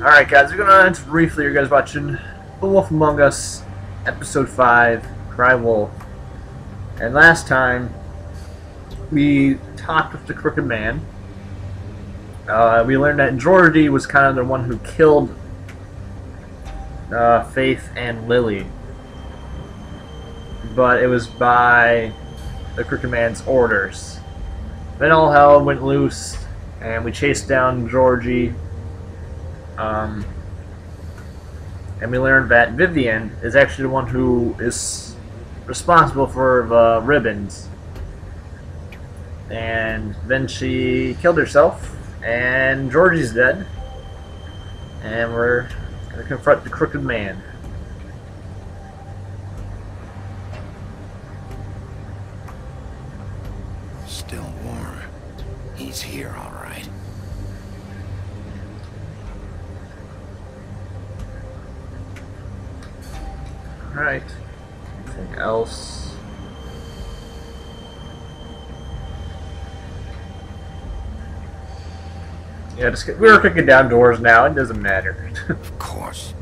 Alright guys, we're gonna briefly, you guys watching The Wolf Among Us, Episode 5, Cry Wolf. And last time, we talked with the Crooked Man. We learned that Georgie was kind of the one who killed Faith and Lily. But it was by the Crooked Man's orders. Then all hell went loose, and we chased down Georgie. And we learned that Vivian is actually the one who is responsible for the ribbons. And then she killed herself, and Georgie's dead. And we're going to confront the Crooked Man. Still warm. He's here, all right. Alright. Anything else? Yeah, we were kicking down doors now. It doesn't matter. Of course.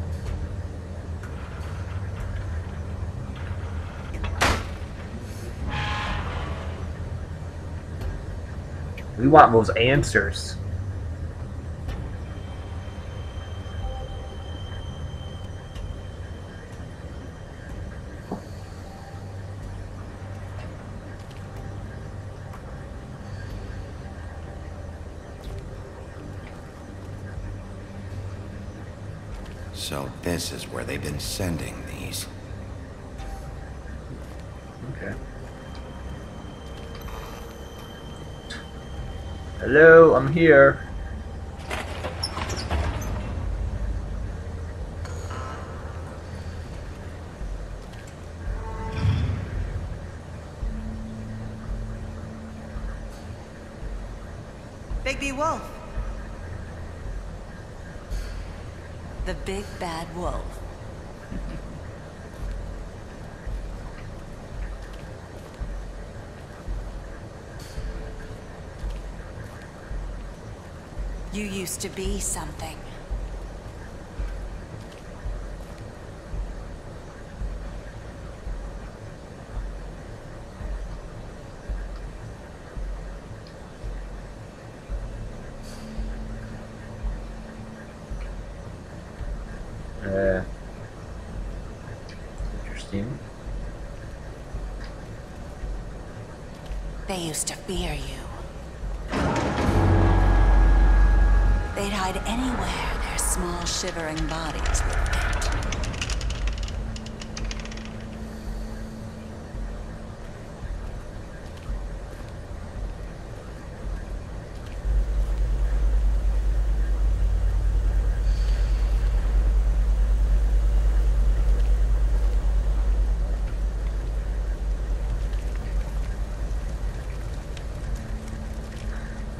We want those answers. So this is where they've been sending these. Okay. Hello, I'm here. Bigby Wolf. The big bad wolf. You used to be something. Interesting. They used to fear you. They'd hide anywhere their small, shivering bodies would fit.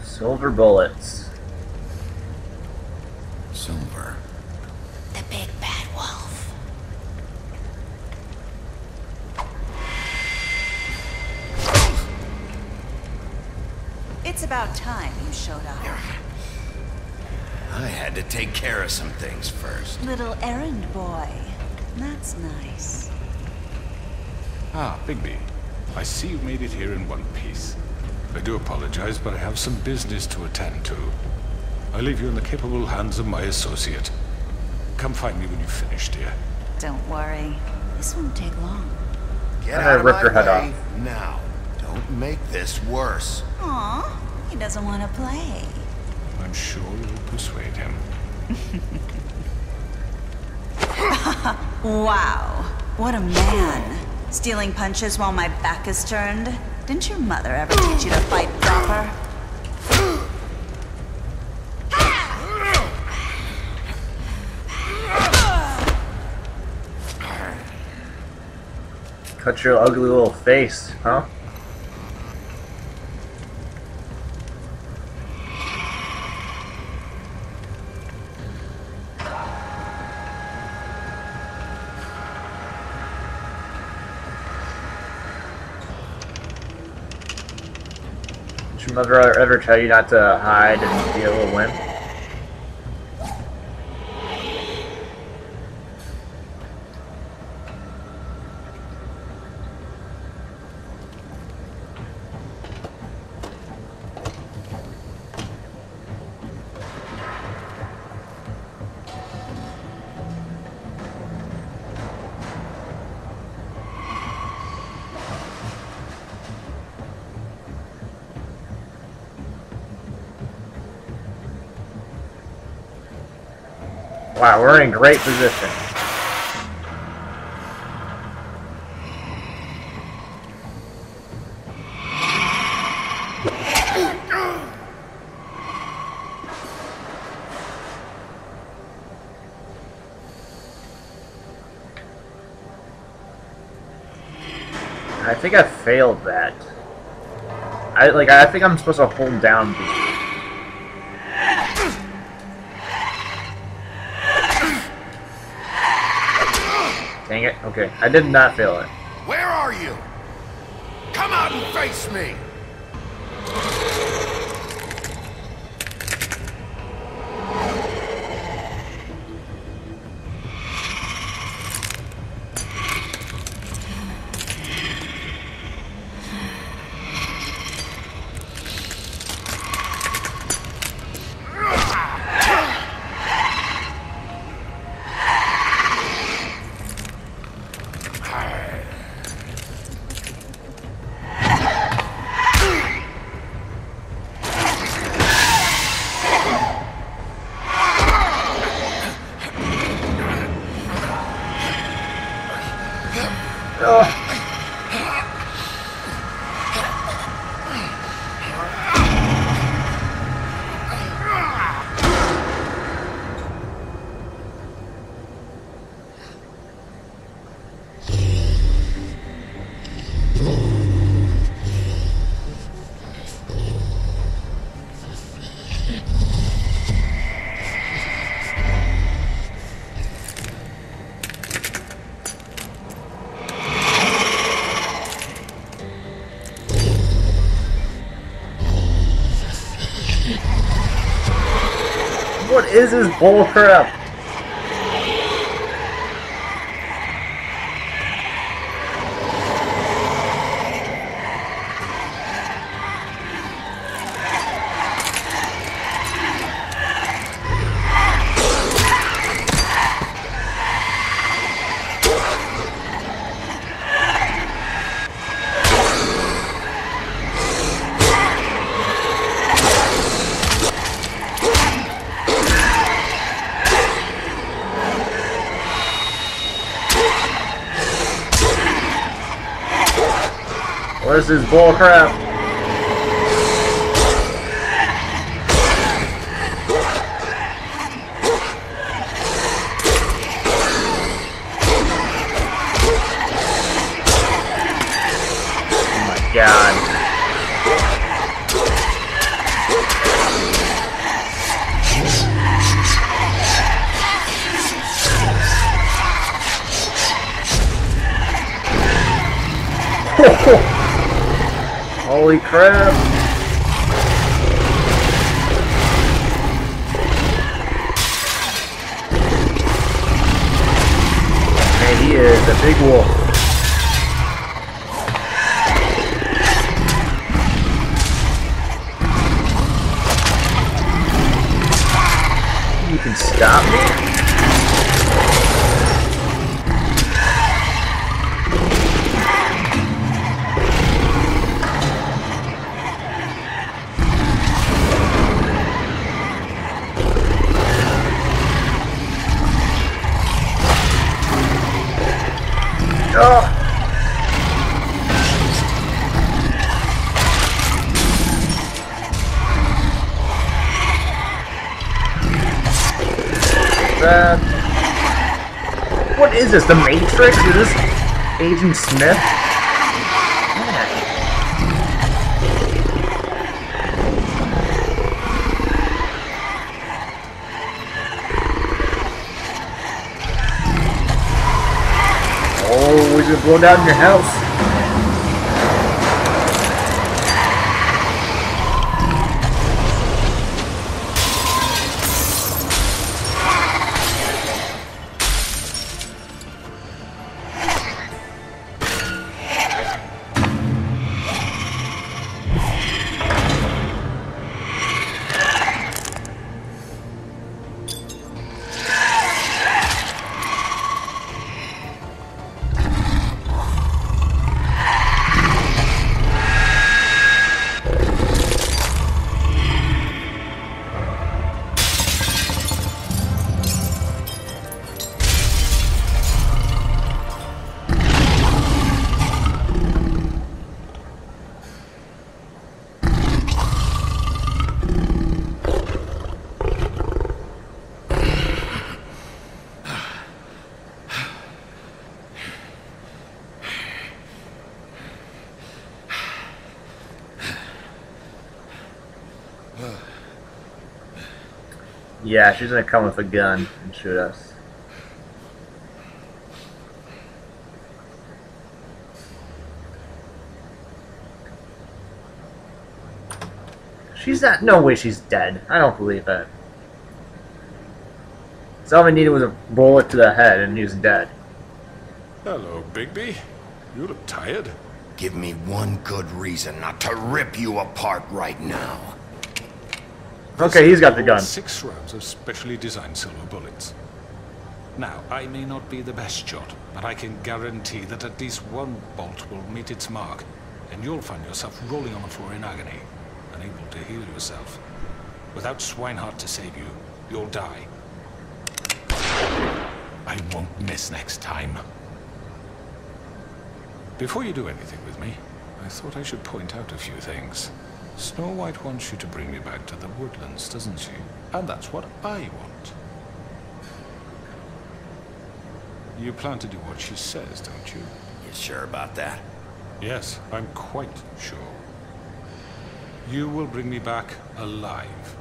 Silver bullets. Silver. The big bad wolf. It's about time you showed up. I had to take care of some things first. Little errand boy. That's nice. Ah, Bigby. I see you made it here in one piece. I do apologize, but I have some business to attend to. I leave you in the capable hands of my associate. Come find me when you've finished, dear. Don't worry. This won't take long. Get I'm out gonna of rip my your head way off. now. Don't make this worse. Aw, he doesn't want to play. I'm sure you'll persuade him. Wow, what a man. Stealing punches while my back is turned. Didn't your mother ever teach you to fight proper? Cut your ugly little face, huh? Did your mother ever tell you not to hide and be a little wimp? Wow, we're in great position. I think I failed that. I think I'm supposed to hold down B. Dang it. Okay, I did not fail it. Where are you? Come out and face me! What is this bullcrap? What is this bullcrap? Oh my god. Holy crap! Man, he is a big wolf. You can stop me? What is this? The Matrix? Is this Agent Smith? Oh, we're gonna blow down your house. Yeah, she's gonna come with a gun and shoot us. She's not. No way she's dead. I don't believe it. So all we needed was a bullet to the head and he was dead. Hello, Bigby. You look tired. Give me one good reason not to rip you apart right now. Okay, he's got the gun. 6 rounds of specially designed silver bullets. Now, I may not be the best shot, but I can guarantee that at least one bolt will meet its mark, and you'll find yourself rolling on the floor in agony, unable to heal yourself. Without Swinehart to save you, you'll die. I won't miss next time. Before you do anything with me, I thought I should point out a few things. Snow White wants you to bring me back to the woodlands, doesn't she? And that's what I want. You plan to do what she says, don't you? You sure about that? Yes, I'm quite sure. You will bring me back alive.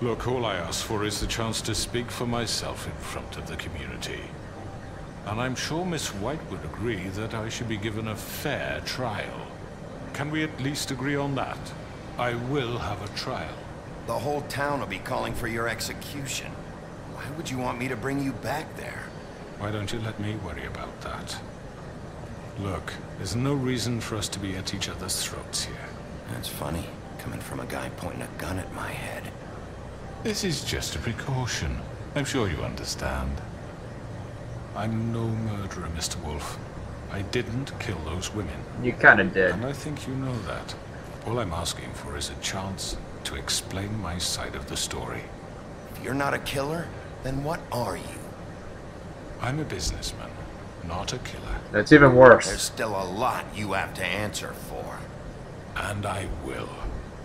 Look, all I ask for is the chance to speak for myself in front of the community. And I'm sure Miss White would agree that I should be given a fair trial. Can we at least agree on that? I will have a trial. The whole town will be calling for your execution. Why would you want me to bring you back there? Why don't you let me worry about that? Look, there's no reason for us to be at each other's throats here. That's funny, coming from a guy pointing a gun at my head. This is just a precaution. I'm sure you understand. I'm no murderer, Mr. Wolf. I didn't kill those women. You kinda did. And I think you know that. All I'm asking for is a chance to explain my side of the story. If you're not a killer, then what are you? I'm a businessman, not a killer. That's even worse. There's still a lot you have to answer for. And I will,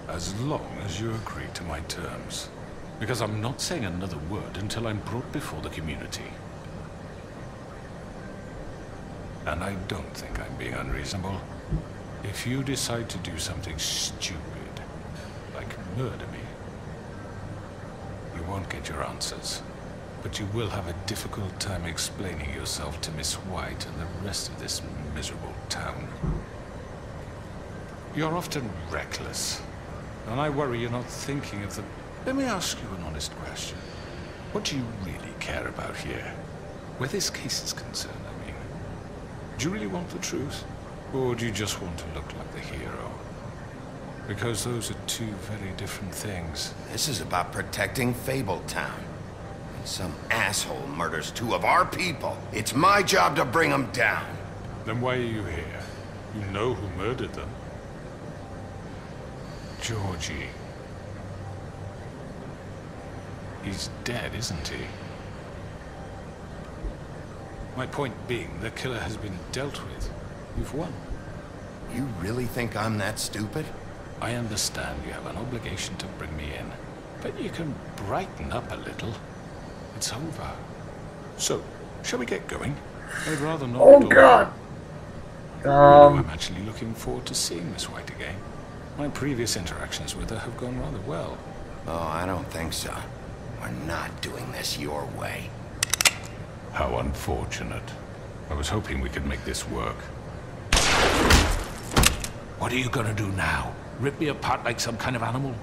as long as you agree to my terms. Because I'm not saying another word until I'm brought before the community. And I don't think I'm being unreasonable. If you decide to do something stupid, like murder me, you won't get your answers. But you will have a difficult time explaining yourself to Miss White and the rest of this miserable town. You're often reckless, and I worry you're not thinking of the... Let me ask you an honest question. What do you really care about here? Where this case is concerned, I mean. Do you really want the truth? Or do you just want to look like the hero? Because those are two very different things. This is about protecting Fabletown. And some asshole murders 2 of our people. It's my job to bring them down. Then why are you here? You know who murdered them. Georgie. He's dead, isn't he? My point being, the killer has been dealt with. You've won. You really think I'm that stupid? I understand you have an obligation to bring me in, but you can brighten up a little. It's over. So, shall we get going? I'd rather not. Oh God. I'm actually looking forward to seeing Miss White again. My previous interactions with her have gone rather well. Oh, I don't think so. We're not doing this your way. How unfortunate. I was hoping we could make this work. What are you gonna do now? Rip me apart like some kind of animal?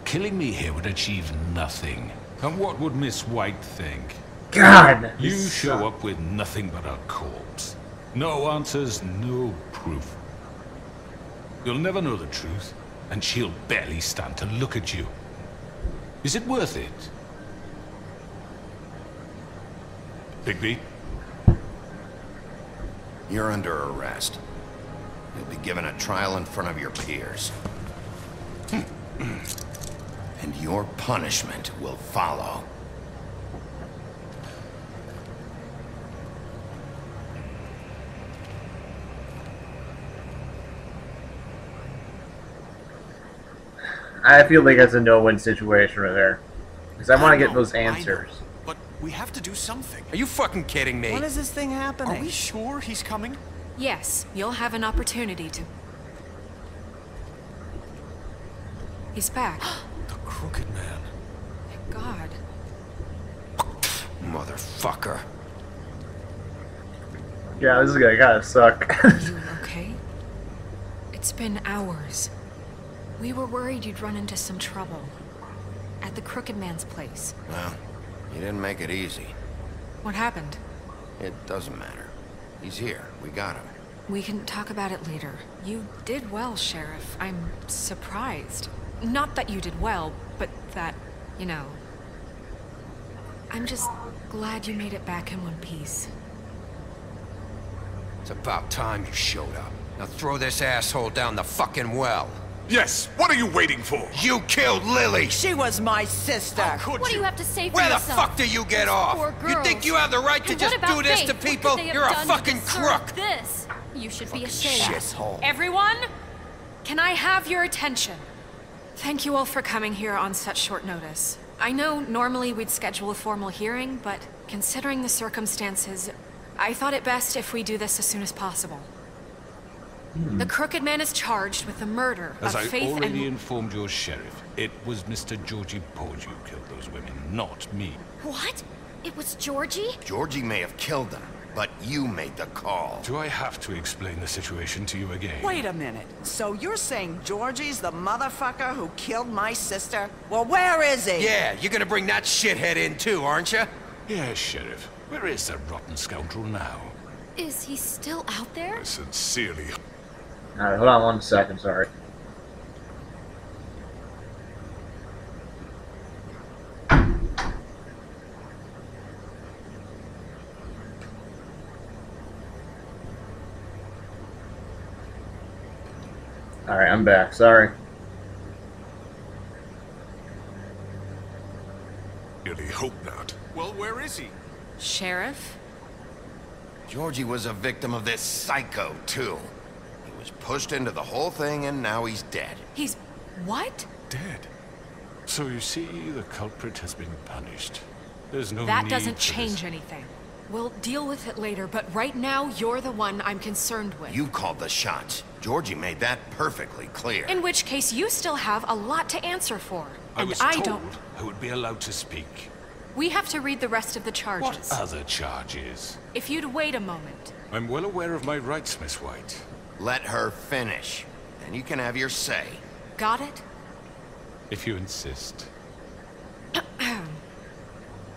Killing me here would achieve nothing. And what would Miss White think? God. You show up with nothing but a corpse. No answers, no proof. You'll never know the truth, and she'll barely stand to look at you. Is it worth it? Bigby? You're under arrest. You'll be given a trial in front of your peers. And your punishment will follow. I feel like it's a no-win situation right there. Because I want to get those answers. But we have to do something. Are you fucking kidding me? When is this thing happening? Are we sure he's coming? Yes, you'll have an opportunity to... He's back. The Crooked Man. God. Motherfucker. Yeah, this is gonna kinda suck. You okay? It's been hours. We were worried you'd run into some trouble. At the Crooked Man's place. Well, you didn't make it easy. What happened? It doesn't matter. He's here. We got him. We can talk about it later. You did well, Sheriff. I'm surprised. Not that you did well, but that, you know... I'm just glad you made it back in one piece. It's about time you showed up. Now throw this asshole down the fucking well. Yes, what are you waiting for? You killed Lily! She was my sister. What do you have to say for Where the yourself? fuck do you get off? Poor You girls. think you have the right to And just what about do this Faith? to What could people? they have You're a done to fucking deserve crook! This. You should be ashamed. Shithole. Everyone, can I have your attention? Thank you all for coming here on such short notice. I know normally we'd schedule a formal hearing, but considering the circumstances, I thought it best if we do this as soon as possible. The Crooked Man is charged with the murder As of I Faith already and... informed your sheriff, it was Mr. Georgie Porge who killed those women, not me. What? It was Georgie? Georgie may have killed them, but you made the call. Do I have to explain the situation to you again? Wait a minute. So you're saying Georgie's the motherfucker who killed my sister? Well, where is he? Yeah, you're gonna bring that shithead in too, aren't you? Yes, Sheriff. Where is that rotten scoundrel now? Is he still out there? I sincerely... Alright, hold on 1 second, sorry. Alright, I'm back, sorry. Really hope not. Well, where is he? Sheriff? Georgie was a victim of this psycho, too. He was pushed into the whole thing, and now he's dead. He's... what? Dead. So you see, the culprit has been punished. There's no That need doesn't for change this. anything. We'll deal with it later, but right now, you're the one I'm concerned with. You called the shots. Georgie made that perfectly clear. In which case, you still have a lot to answer for. I And was I told don't... I would be allowed to speak. We have to read the rest of the charges. What other charges? If you'd wait a moment. I'm well aware of my rights, Miss White. Let her finish, and you can have your say. Got it? If you insist.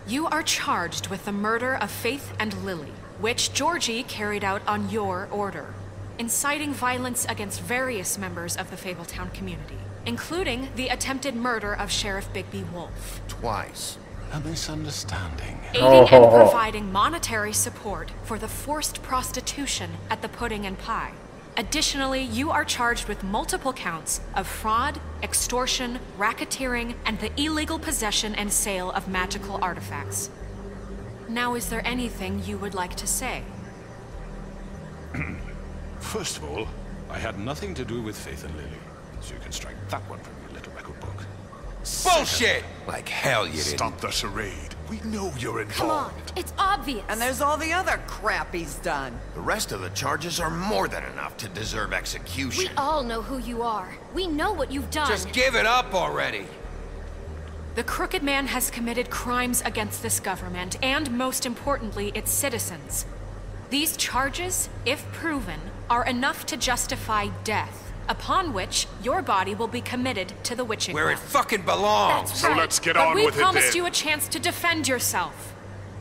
You are charged with the murder of Faith and Lily, which Georgie carried out on your order, inciting violence against various members of the Fabletown community, including the attempted murder of Sheriff Bigby Wolf. Twice. A misunderstanding. Aiding and providing monetary support for the forced prostitution at the Pudding and Pie. Additionally, you are charged with multiple counts of fraud, extortion, racketeering, and the illegal possession and sale of magical artifacts. Now, is there anything you would like to say? First of all, I had nothing to do with Faith and Lily, so you can strike that one from your little record book. Bullshit! Like hell you didn't. Stop the charade. We know you're involved. Come on, it's obvious. And there's all the other crap he's done. The rest of the charges are more than enough to deserve We execution. all know who you are. We know what you've done. Just give it up already. The Crooked Man has committed crimes against this government, and most importantly, its citizens. These charges, if proven, are enough to justify death, upon which your body will be committed to the witching Where it well. fucking belongs. That's So right. let's get But on we with it promised then. you a chance to defend yourself.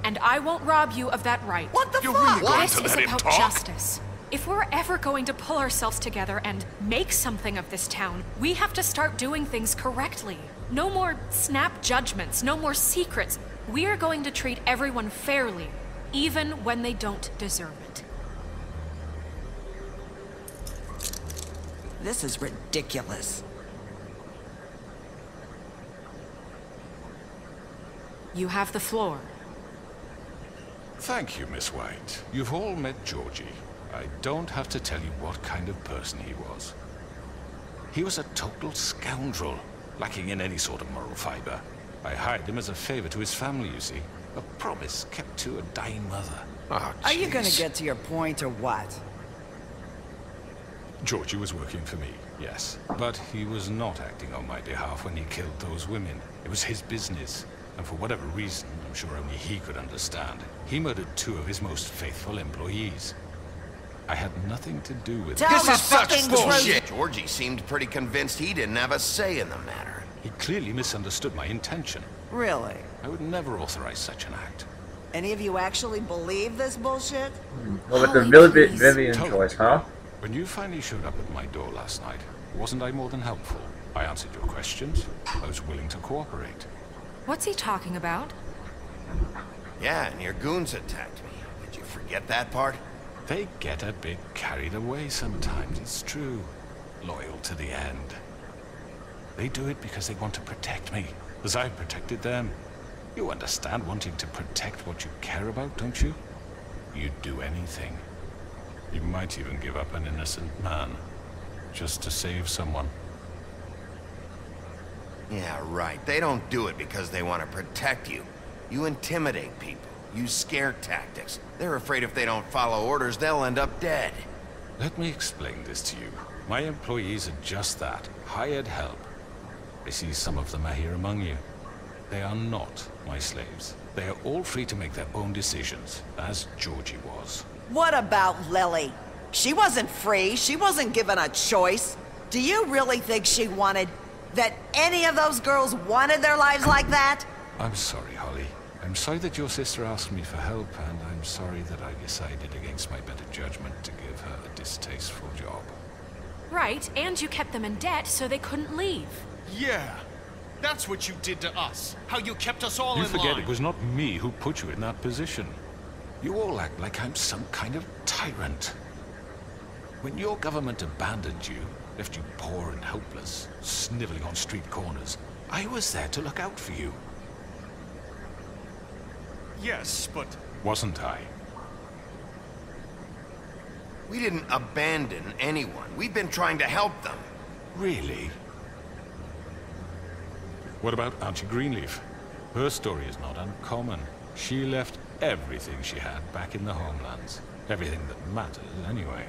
And I won't rob you of that right. What the You're fuck? really going This to is let him about talk? justice. If we're ever going to pull ourselves together and make something of this town, we have to start doing things correctly. No more snap judgments, no more secrets. We are going to treat everyone fairly, even when they don't deserve it. This is ridiculous. You have the floor. Thank you, Miss White. You've all met Georgie. I don't have to tell you what kind of person he was. He was a total scoundrel, lacking in any sort of moral fiber. I hired him as a favor to his family, you see. A promise kept to a dying mother. Oh, Are you gonna jeez. get to your point or what? Georgie was working for me, yes. But he was not acting on my behalf when he killed those women. It was his business. And for whatever reason, I'm sure only he could understand, he murdered 2 of his most faithful employees. I had nothing to do with it. Tell This the is such fucking bullshit! truth. Georgie seemed pretty convinced he didn't have a say in the matter. He clearly misunderstood my intention. Really? I would never authorize such an act. Any of you actually believe this bullshit? Well, with the Holly, please. Vivian Totally. choice, huh? When you finally showed up at my door last night, wasn't I more than helpful? I answered your questions. I was willing to cooperate. What's he talking about? Yeah, and your goons attacked me. Did you forget that part? They get a bit carried away sometimes, it's true. Loyal to the end. They do it because they want to protect me, as I've protected them. You understand wanting to protect what you care about, don't you? You'd do anything. You might even give up an innocent man, just to save someone. Yeah, right. They don't do it because they want to protect you. You intimidate people. Use scare tactics. They're afraid if they don't follow orders, they'll end up dead. Let me explain this to you. My employees are just that, hired help. I see some of them are here among you. They are not my slaves. They are all free to make their own decisions, as Georgie was. What about Lily? She wasn't free. She wasn't given a choice. Do you really think she wanted... that any of those girls wanted their lives like that? I'm sorry, Holly. I'm sorry that your sister asked me for help, and I'm sorry that I decided against my better judgment to give her a distasteful job. Right, and you kept them in debt so they couldn't leave. Yeah, that's what you did to us. How you kept us all You in forget line. it was not me who put you in that position. You all act like I'm some kind of tyrant. When your government abandoned you, left you poor and helpless, sniveling on street corners, I was there to look out for you. Yes, but... Wasn't I? We didn't abandon anyone. We've been trying to help them. Really? What about Auntie Greenleaf? Her story is not uncommon. She left everything she had back in the homelands. Everything that mattered, anyway.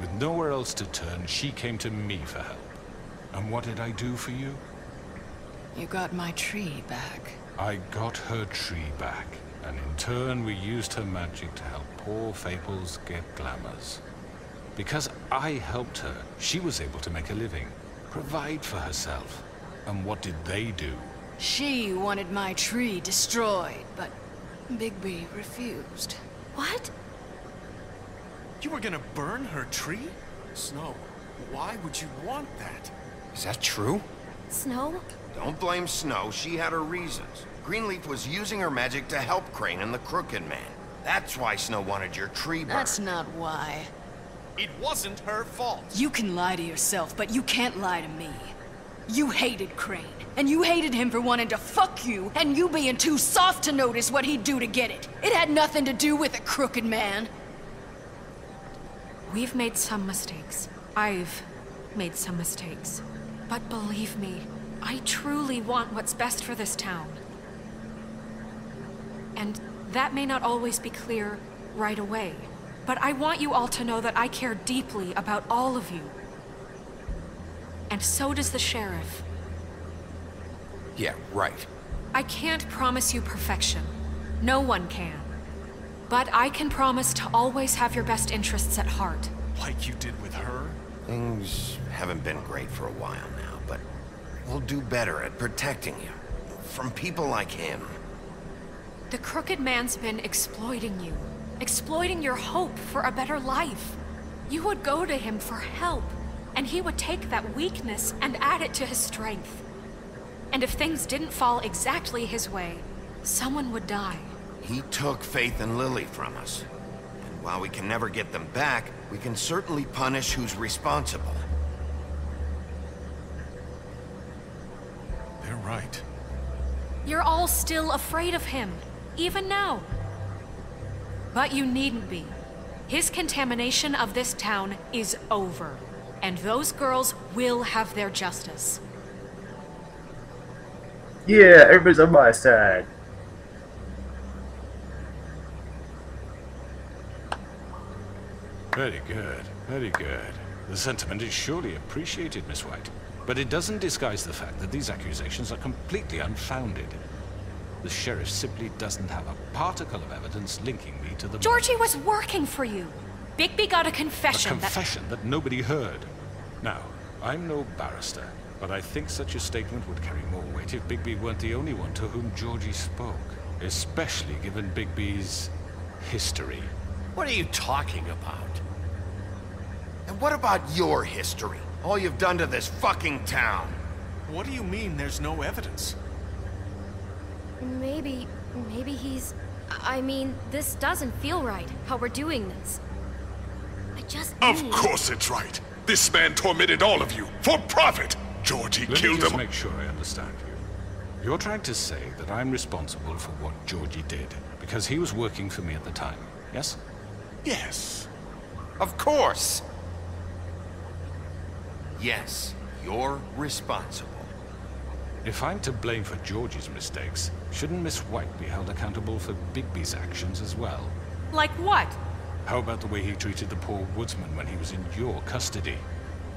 With nowhere else to turn, she came to me for help. And what did I do for you? You got my tree back. I got her tree back, and in turn we used her magic to help poor Faples get glamours. Because I helped her, she was able to make a living, provide for herself. And what did they do? She wanted my tree destroyed, but Bigby refused. What? You were gonna burn her tree? Snow, why would you want that? Is that true? Snow? Don't blame Snow. She had her reasons. Greenleaf was using her magic to help Crane and the Crooked Man. That's why Snow wanted your tree burned. That's not why. It wasn't her fault. You can lie to yourself, but you can't lie to me. You hated Crane, and you hated him for wanting to fuck you, and you being too soft to notice what he'd do to get it. It had nothing to do with a Crooked Man. We've made some mistakes. I've made some mistakes. But believe me, I truly want what's best for this town. And that may not always be clear right away. But I want you all to know that I care deeply about all of you. And so does the sheriff. Yeah, right. I can't promise you perfection. No one can. But I can promise to always have your best interests at heart. Like you did with her? Things haven't been great for a while now, but we'll do better at protecting you. From people like him. The Crooked Man's been exploiting you. Exploiting your hope for a better life. You would go to him for help, and he would take that weakness and add it to his strength. And if things didn't fall exactly his way, someone would die. He took Faith and Lily from us. And while we can never get them back, we can certainly punish who's responsible. They're right. You're all still afraid of him, even now. But you needn't be. His contamination of this town is over, and those girls will have their justice. Yeah, everybody's on my side. Very good, very good. The sentiment is surely appreciated, Miss White. But it doesn't disguise the fact that these accusations are completely unfounded. The sheriff simply doesn't have a particle of evidence linking me to the... Georgie was working for you. Bigby got a confession. A confession that nobody heard. Now, I'm no barrister, but I think such a statement would carry more weight if Bigby weren't the only one to whom Georgie spoke. Especially given Bigby's history. What are you talking about? And what about your history? All you've done to this fucking town? What do you mean there's no evidence? Maybe he's... I mean, this doesn't feel right, how we're doing this. I just Of course it's right. This man tormented all of you, for profit! Georgie Let killed me just him. make sure I understand you. You're trying to say that I'm responsible for what Georgie did, because he was working for me at the time, yes? Yes. Of course! Yes, you're responsible. If I'm to blame for Georgie's mistakes, shouldn't Miss White be held accountable for Bigby's actions as well? Like what? How about the way he treated the poor woodsman when he was in your custody?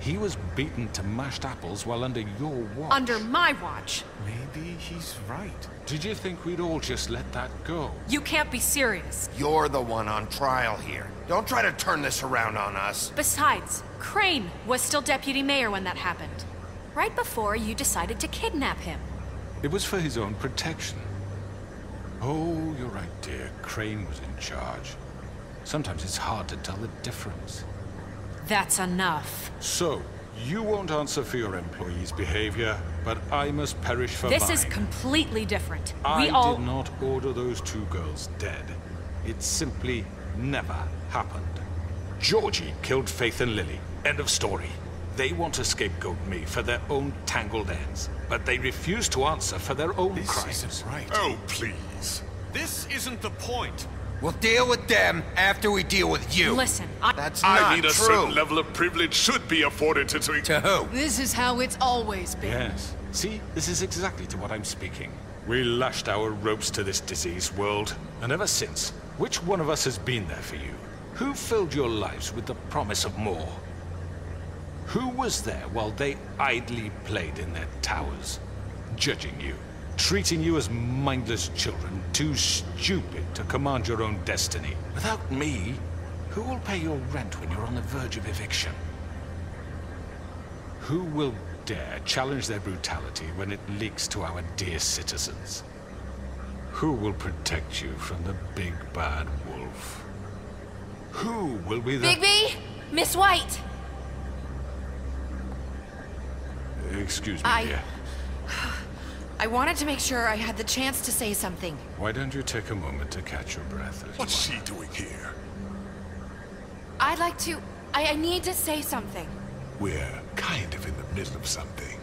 He was beaten to mashed apples while under your watch. Under my watch. Maybe he's right. Did you think we'd all just let that go? You can't be serious. You're the one on trial here. Don't try to turn this around on us. Besides, Crane was still deputy mayor when that happened. Right before you decided to kidnap him. It was for his own protection. Oh, you're right, dear. Crane was in charge. Sometimes it's hard to tell the difference. That's enough. So, you won't answer for your employees' behavior, but I must perish for mine. This is completely different. I We all... did not order those two girls dead. It simply never happened. Georgie killed Faith and Lily. End of story. They want to scapegoat me for their own tangled ends, but they refuse to answer for their own crimes. This isn't right. Oh, please. This isn't the point. We'll deal with them after we deal with you. Listen, That's I not mean, a true. certain level of privilege should be afforded to... To who? This is how it's always been. Yes. See, this is exactly to what I'm speaking. We lashed our ropes to this diseased world, and ever since, which one of us has been there for you? Who filled your lives with the promise of more? Who was there while they idly played in their towers, judging you, treating you as mindless children, too stupid to command your own destiny? Without me, who will pay your rent when you're on the verge of eviction? Who will dare challenge their brutality when it leaks to our dear citizens? Who will protect you from the big bad wolf? Who will be the... Bigby! Miss White! Excuse me, dear. I wanted to make sure I had the chance to say something. Why don't you take a moment to catch your breath? What's she doing here? I'd like to... I need to say something. We're kind of in the middle of something.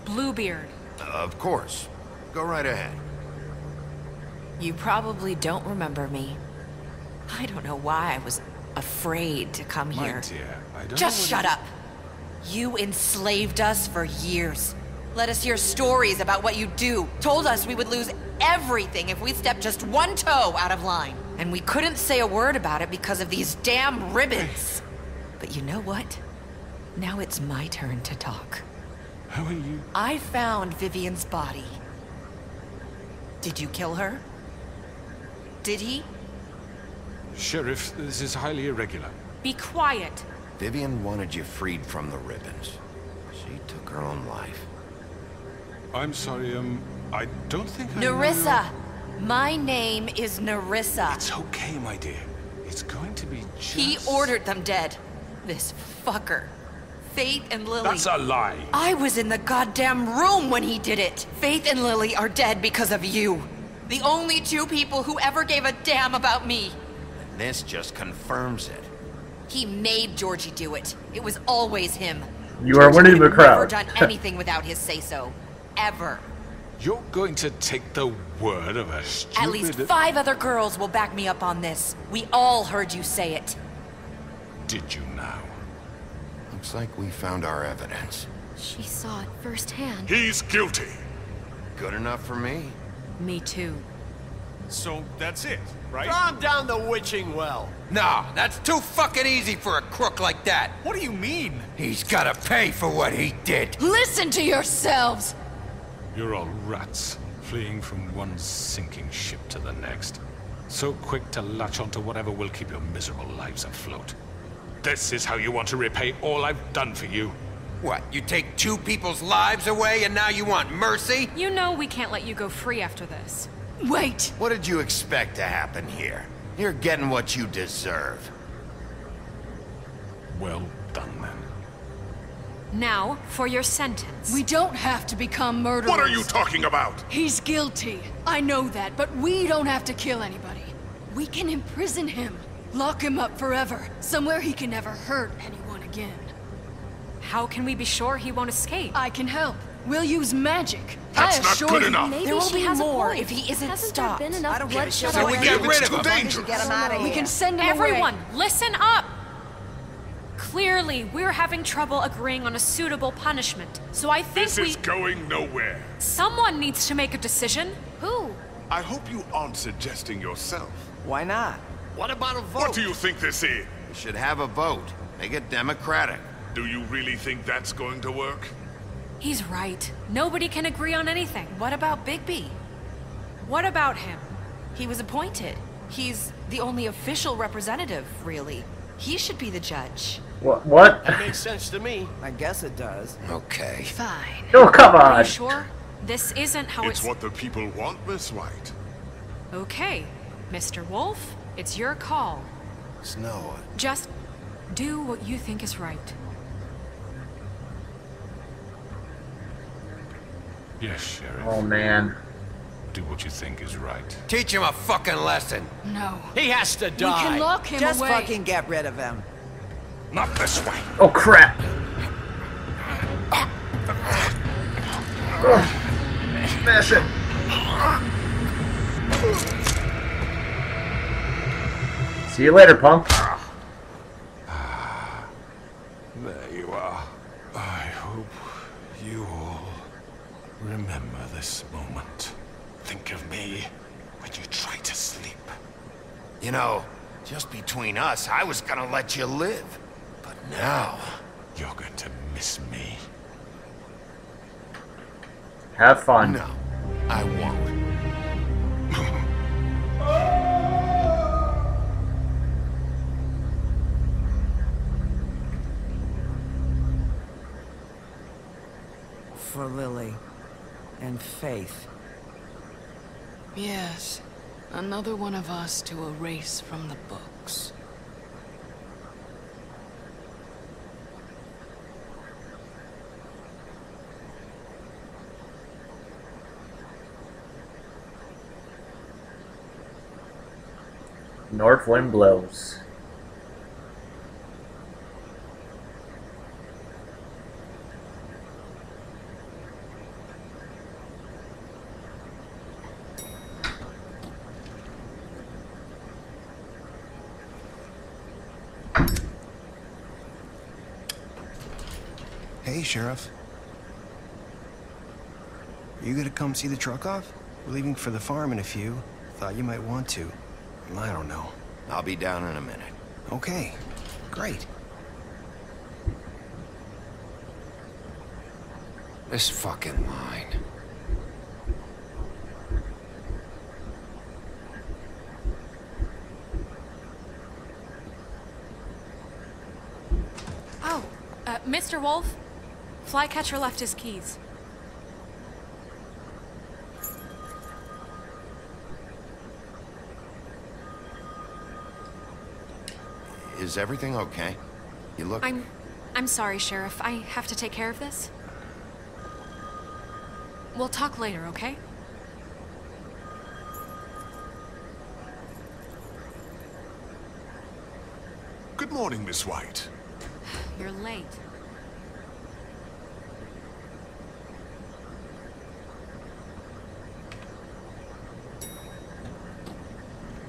Bluebeard. Of course. Go right ahead. You probably don't remember me. I don't know why I was afraid to come My here. dear, I don't Just know shut up. You enslaved us for years. Let us hear stories about what you do. Told us we would lose everything if we stepped just one toe out of line. And we couldn't say a word about it because of these damn ribbons. But you know what? Now it's my turn to talk. How are you? I found Vivian's body. Did you kill her? Did he? Sheriff, this is highly irregular. Be quiet. Vivian wanted you freed from the ribbons. She took her own life. I'm sorry, I don't think I know Nerissa! My name is Nerissa. It's okay, my dear. It's going to be just... He ordered them dead. This fucker. Faith and Lily. That's a lie. I was in the goddamn room when he did it. Faith and Lily are dead because of you. The only two people who ever gave a damn about me. And this just confirms it. He made Georgie do it. It was always him. You are winning the Never crowd. done anything without his say-so. Ever. You're going to take the word of a stupid... At least 5 other girls will back me up on this. We all heard you say it. Did you now? Looks like we found our evidence. She saw it firsthand. He's guilty. Good enough for me. Me too. So that's it, right? Throw him down the witching well. No, that's too fucking easy for a crook like that. What do you mean? He's gotta pay for what he did. Listen to yourselves! You're all rats. fleeing from one sinking ship to the next. So quick to latch onto whatever will keep your miserable lives afloat. This is how you want to repay all I've done for you? What, you take 2 people's lives away and now you want mercy? You know we can't let you go free after this. Wait! What did you expect to happen here? You're getting what you deserve. Well done, then. Now, for your sentence. We don't have to become murderers. What are you talking about? He's guilty. I know that, but we don't have to kill anybody. We can imprison him. Lock him up forever. Somewhere he can never hurt anyone again. How can we be sure he won't escape? I can help. We'll use magic. That's not good enough. There will be more if he isn't stopped. There been enough bloodshed So we already? get rid of Too him. dangerous. Get him out of We here. can send him Everyone, away. listen up! Clearly, we're having trouble agreeing on a suitable punishment, so I think This is going nowhere. someone needs to make a decision. Who? I hope you aren't suggesting yourself. Why not? What about a vote? What do you think this is? We should have a vote. Make it democratic. Do you really think that's going to work? He's right. Nobody can agree on anything. What about Bigby? What about him? He was appointed. He's the only official representative, really. He should be the judge. What? That makes sense to me. I guess it does. Okay. Fine. Oh, come Are on. you sure? This isn't how It's it's... what the people want, Miss White. Okay, Mr. Wolf, it's your call. Snow. Just do what you think is right. Yes, Sheriff. Oh, man. Do what you think is right. Teach him a fucking lesson. No. He has to We die. can lock him Just away. fucking get rid of him. Not this way. Oh, crap. Ugh. Smash it. See you later, punk. There you are. I hope you all remember this moment. Think of me when you try to sleep. You know, just between us, I was gonna let you live. But now... You're going to miss me. Have fun. No, I won't. For Lily. And Faith. Yes. Another one of us to erase from the books. North wind blows. Hey, Sheriff. Are you gonna come see the truck off? We're leaving for the farm in a few. Thought you might want to. I don't know. I'll be down in a minute. Okay, great. This fucking line. Oh, Mr. Wolf, Flycatcher left his keys. Is everything okay? You look... I'm sorry, Sheriff. I have to take care of this. We'll talk later, okay? Good morning, Miss White. You're late.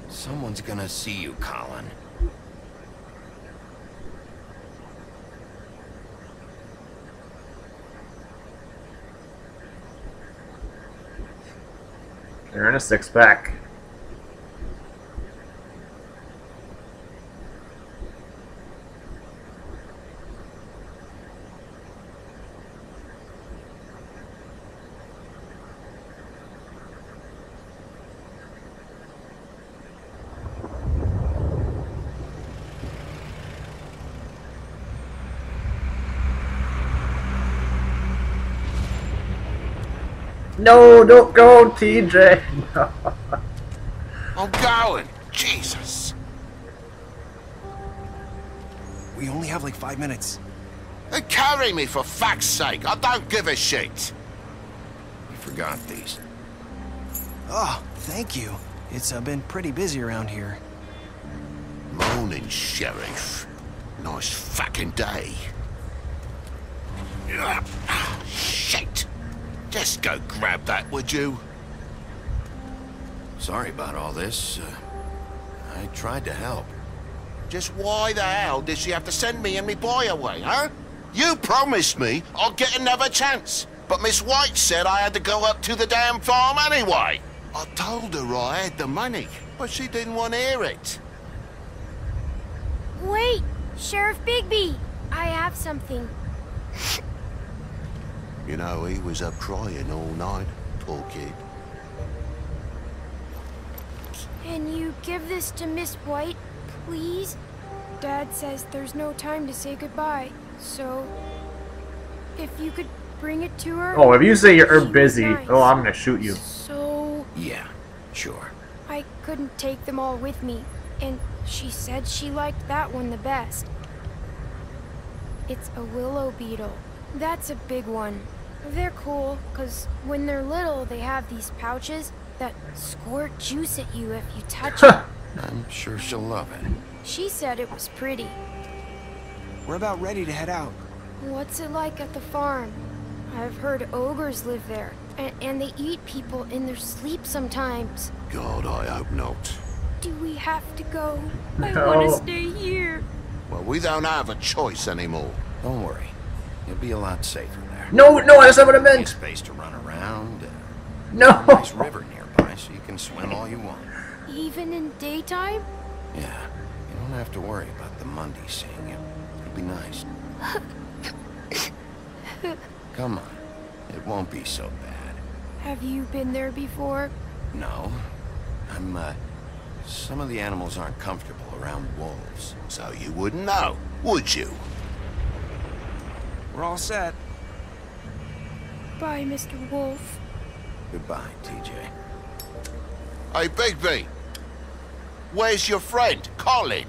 Someone's gonna see you, Colin. You're in a six-pack. No, don't go, TJ. No. I'm going. Jesus. We only have like 5 minutes. Hey, carry me for fuck's sake. I don't give a shit. You forgot these. Oh, thank you. It's been pretty busy around here. Morning, Sheriff. Nice fucking day. Shit. Just go grab that, would you? Sorry about all this. I tried to help. Just why the hell did she have to send me and me boy away, huh? You promised me I'd get another chance, but Miss White said I had to go up to the damn farm anyway. I told her I had the money, but she didn't want to hear it. Wait, Sheriff Bigby, I have something. You know, he was up crying all night, poor kid. Can you give this to Miss White, please? Dad says there's no time to say goodbye, so if you could bring it to her. Oh, if you say you're busy, nice. oh, I'm gonna shoot you. So Yeah, sure. I couldn't take them all with me, and she said she liked that one the best. It's a willow beetle. That's a big one. They're cool, because when they're little, they have these pouches that squirt juice at you if you touch it. I'm sure she'll love it. She said it was pretty. We're about ready to head out. What's it like at the farm? I've heard ogres live there, and they eat people in their sleep sometimes. God, I hope not. Do we have to go? No. I want to stay here. Well, we don't have a choice anymore. Don't worry. You'll be a lot safer there. No, that's not what I meant. Space to run around. No. Nice river nearby, so you can swim all you want. Even in daytime? Yeah. You don't have to worry about the Mundy seeing you. It'll be nice. Come on. It won't be so bad. Have you been there before? No. Some of the animals aren't comfortable around wolves. So you wouldn't know, would you? We're all set. Bye, Mr. Wolf. Goodbye, TJ. Hey, Bigby. Where's your friend, Colin?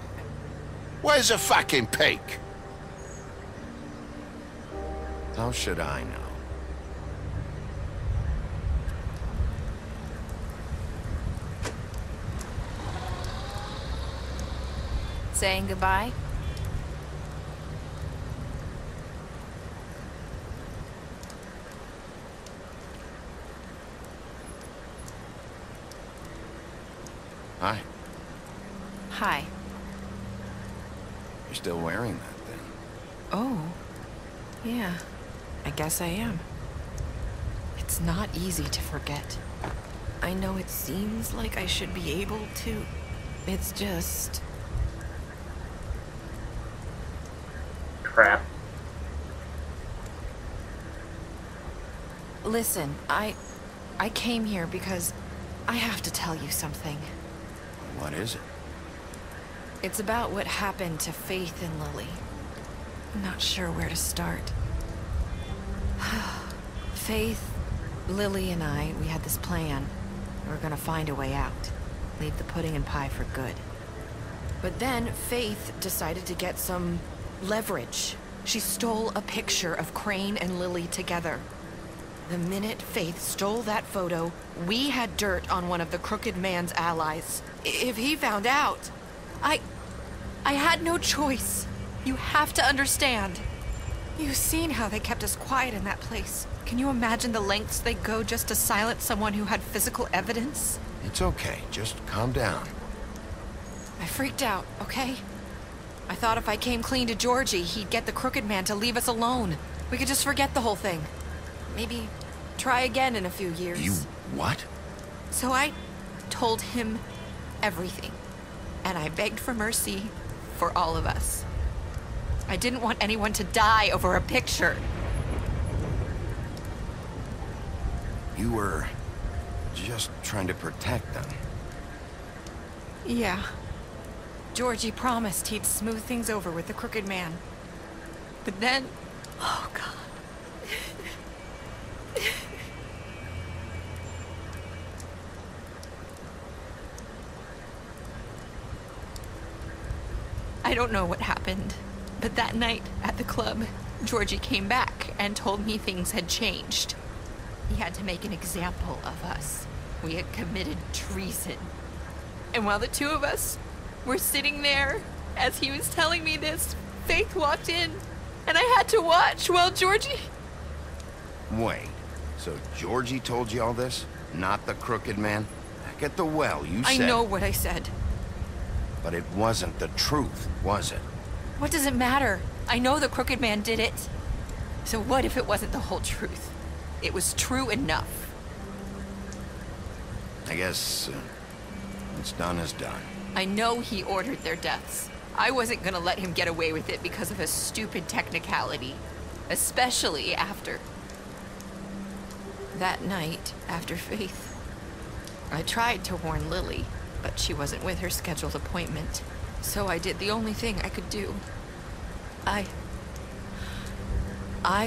Where's the fucking pig? How should I know? Saying goodbye? Hi. Hi. You're still wearing that thing. Oh. Yeah. I guess I am. It's not easy to forget. I know it seems like I should be able to. It's just... Crap. Listen, I came here because I have to tell you something. What is it? It's about what happened to Faith and Lily. I'm not sure where to start. Faith, Lily, and I, we had this plan. We were gonna find a way out. Leave the pudding and pie for good. But then Faith decided to get some leverage. She stole a picture of Crane and Lily together. The minute Faith stole that photo, we had dirt on one of the Crooked Man's allies. If he found out, I had no choice. You have to understand. You've seen how they kept us quiet in that place. Can you imagine the lengths they go just to silence someone who had physical evidence? It's okay. Just calm down. I freaked out, okay? I thought if I came clean to Georgie, he'd get the Crooked Man to leave us alone. We could just forget the whole thing. Maybe try again in a few years. You what? So I told him everything. And I begged for mercy for all of us. I didn't want anyone to die over a picture. You were just trying to protect them. Yeah. Georgie promised he'd smooth things over with the Crooked Man. But then... Oh, God. I don't know what happened, but that night at the club, Georgie came back and told me things had changed. He had to make an example of us. We had committed treason. And while the two of us were sitting there, as he was telling me this, Faith walked in, and I had to watch while Georgie... Wait, so Georgie told you all this? Not the crooked man? Back at the well, you said... I know what I said. But it wasn't the truth, was it? What does it matter? I know the crooked man did it. So what if it wasn't the whole truth? It was true enough. I guess what's done is done. I know he ordered their deaths. I wasn't gonna let him get away with it because of a stupid technicality. Especially after... that night, after Faith. I tried to warn Lily, but she wasn't with her scheduled appointment. So I did the only thing I could do. I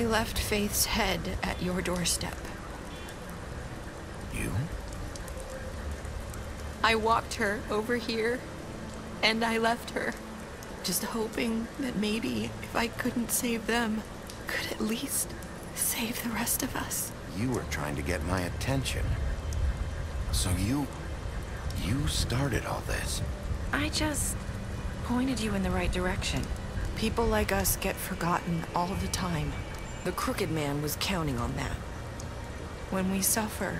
left Faith's head at your doorstep. You? I walked her over here, and I left her, just hoping that maybe if I couldn't save them, could at least save the rest of us. You were trying to get my attention. So you started all this. I just pointed you in the right direction. People like us get forgotten all the time. The crooked man was counting on that. When we suffer,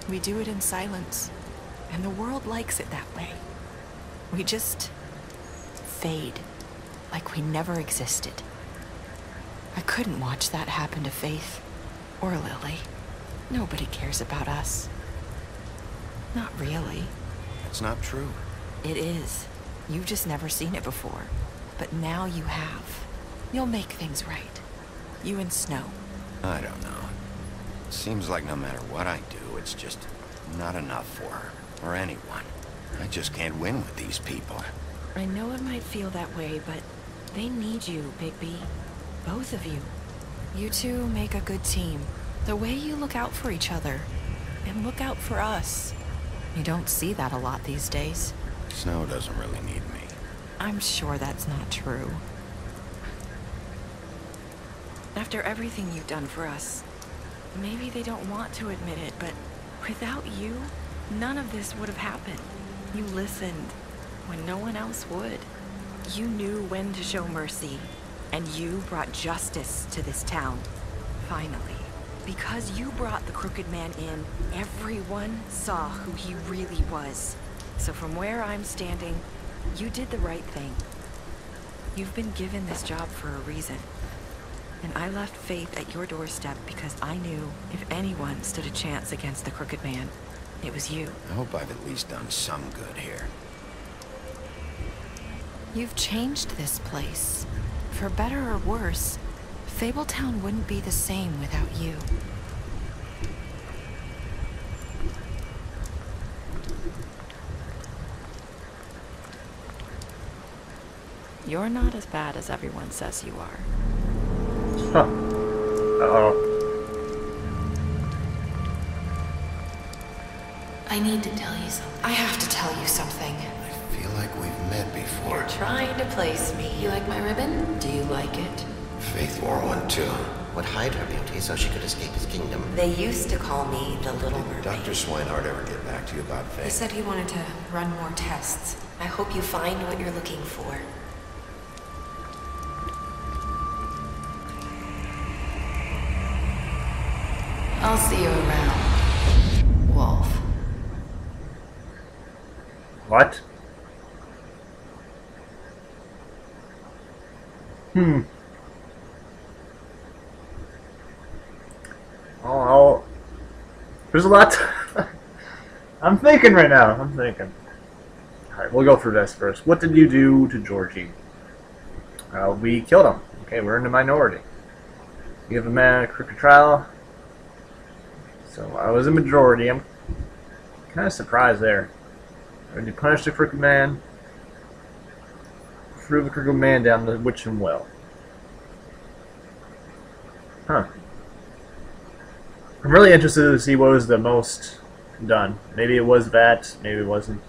we do it in silence. And the world likes it that way. We just fade, like we never existed. I couldn't watch that happen to Faith or Lily. Nobody cares about us. Not really. That's not true. It is. You've just never seen it before. But now you have. You'll make things right. You and Snow. I don't know. It seems like no matter what I do, it's just not enough for her. Or anyone. I just can't win with these people. I know it might feel that way, but they need you, Bigby. Both of you. You two make a good team. The way you look out for each other. And look out for us. You don't see that a lot these days. Snow doesn't really need me. I'm sure that's not true. After everything you've done for us, maybe they don't want to admit it, but without you, none of this would have happened. You listened when no one else would. You knew when to show mercy, and you brought justice to this town. Finally. Because you brought the crooked man in, everyone saw who he really was. So from where I'm standing, you did the right thing. You've been given this job for a reason. And I left Faith at your doorstep because I knew if anyone stood a chance against the crooked man, it was you. I hope I've at least done some good here. You've changed this place. For better or worse, Fabletown wouldn't be the same without you. You're not as bad as everyone says you are. Huh. Uh-oh. I need to tell you something. I have to tell you something. I feel like we've met before. You're trying to place me. You like my ribbon? Do you like it? Faith wore one too. Would hide her beauty so she could escape his kingdom. They used to call me the Little Mermaid. Dr. Swinehart ever get back to you about Faith? He said he wanted to run more tests. I hope you find what you're looking for. I'll see you around, Wolf. What? Oh, there's a lot. I'm thinking right now. I'm thinking. Alright, we'll go through this first. What did you do to Georgie? We killed him. Okay, we're in the minority. You have a man at a crooked trial. So I was a majority. I'm kind of surprised there. When you punish the crooked man, threw the crooked man down the Witching Well. Huh. I'm really interested to see what was the most done. Maybe it was that, maybe it wasn't.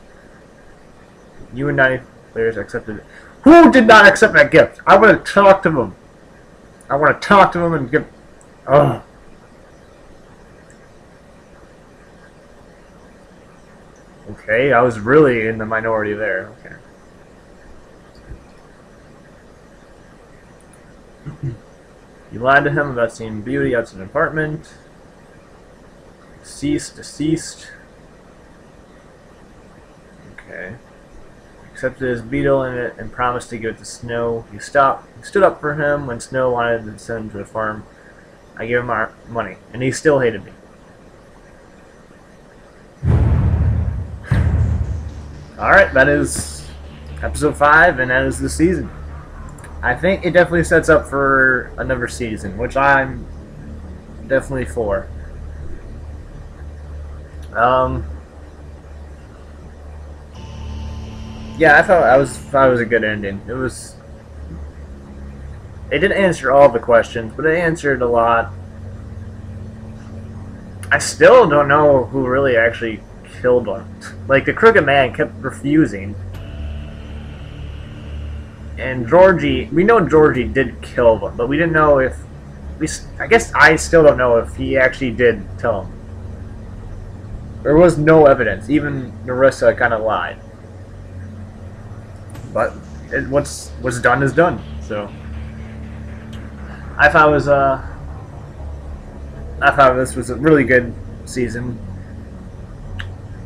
You and I players accepted. Who did not accept that gift? I want to talk to him. I want to talk to him and give... Oh. Okay, I was really in the minority there. Okay. You lied to him about seeing Beauty outside an apartment. Deceased. Okay. Accepted his beetle in it and promised to give it to Snow. He stood up for him when Snow wanted to send him to the farm. I gave him our money, and he still hated me. Alright, that is episode 5, and that is the season. I think it definitely sets up for another season, which I'm definitely for. Yeah, I thought it was a good ending. It didn't answer all the questions, but it answered a lot. I still don't know who really actually killed him. Like, the Crooked Man kept refusing. And Georgie, we know Georgie did kill them, but we didn't know if... I guess I still don't know if he actually did tell him. There was no evidence. Even Nerissa kind of lied. But what's done is done. So I thought this was a really good season.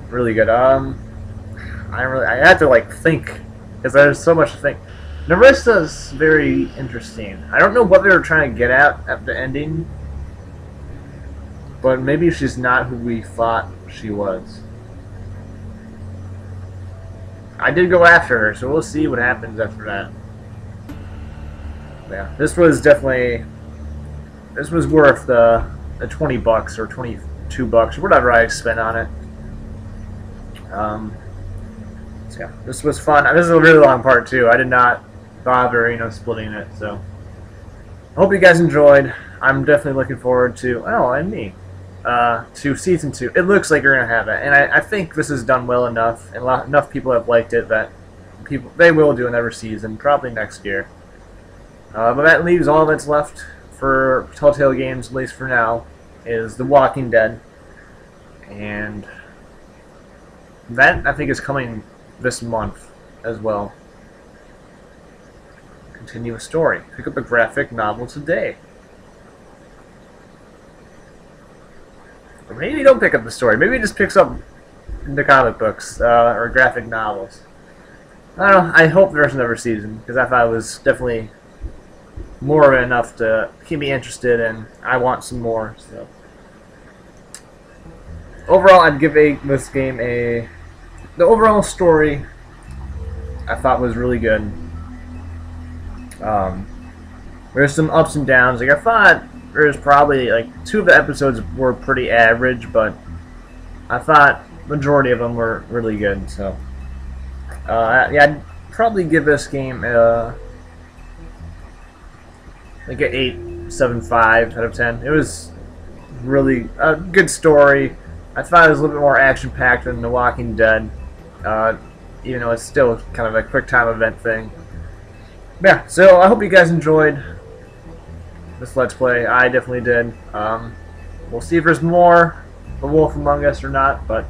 Really good. I had to like think because there's so much to think. Nerissa's very interesting. I don't know what they were trying to get at the ending, but maybe she's not who we thought she was. I did go after her, so we'll see what happens after that. Yeah, this was worth the $20 or $22 or whatever I spent on it. So yeah, this was fun. This is a really long part too. I did not bother, splitting it. So I hope you guys enjoyed. I'm definitely looking forward to to season 2. It looks like you're gonna have it, and I think this is done well enough, and enough people have liked it that they will do another season, probably next year. But that leaves all that's left for Telltale Games, at least for now, is The Walking Dead, and that I think is coming this month as well. Continue a story. Pick up a graphic novel today. Or maybe don't pick up the story. Maybe it just picks up the comic books or graphic novels. I don't know. I hope there's another season because I thought it was definitely more enough to keep me interested, and I want some more. So overall, I'd give this game the overall story I thought was really good. There's some ups and downs. Like I thought. There's probably, 2 of the episodes were pretty average, but I thought majority of them were really good, so yeah, I'd probably give this game like an 8.75 out of 10. It was really a good story. I thought it was a little bit more action-packed than The Walking Dead, even though it's still kind of a quick-time event thing. Yeah, so I hope you guys enjoyed this Let's Play. I definitely did. We'll see if there's more The Wolf Among Us or not, but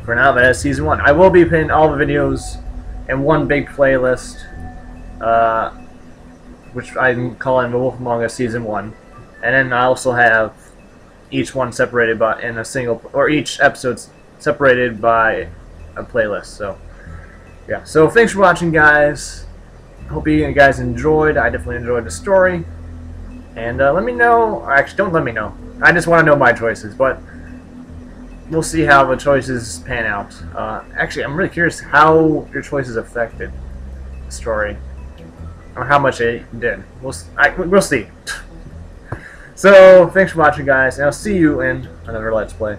for now, that is Season 1. I will be putting all the videos in one big playlist, which I'm calling The Wolf Among Us Season 1. And then I also have each one separated by in a single, or each episode separated by a playlist. So, yeah. So, thanks for watching, guys. Hope you guys enjoyed. I definitely enjoyed the story. And let me know. Actually, don't let me know. I just want to know my choices. But we'll see how the choices pan out. Actually, I'm really curious how your choices affected the story, or how much it did. We'll see. So, thanks for watching, guys, and I'll see you in another Let's Play.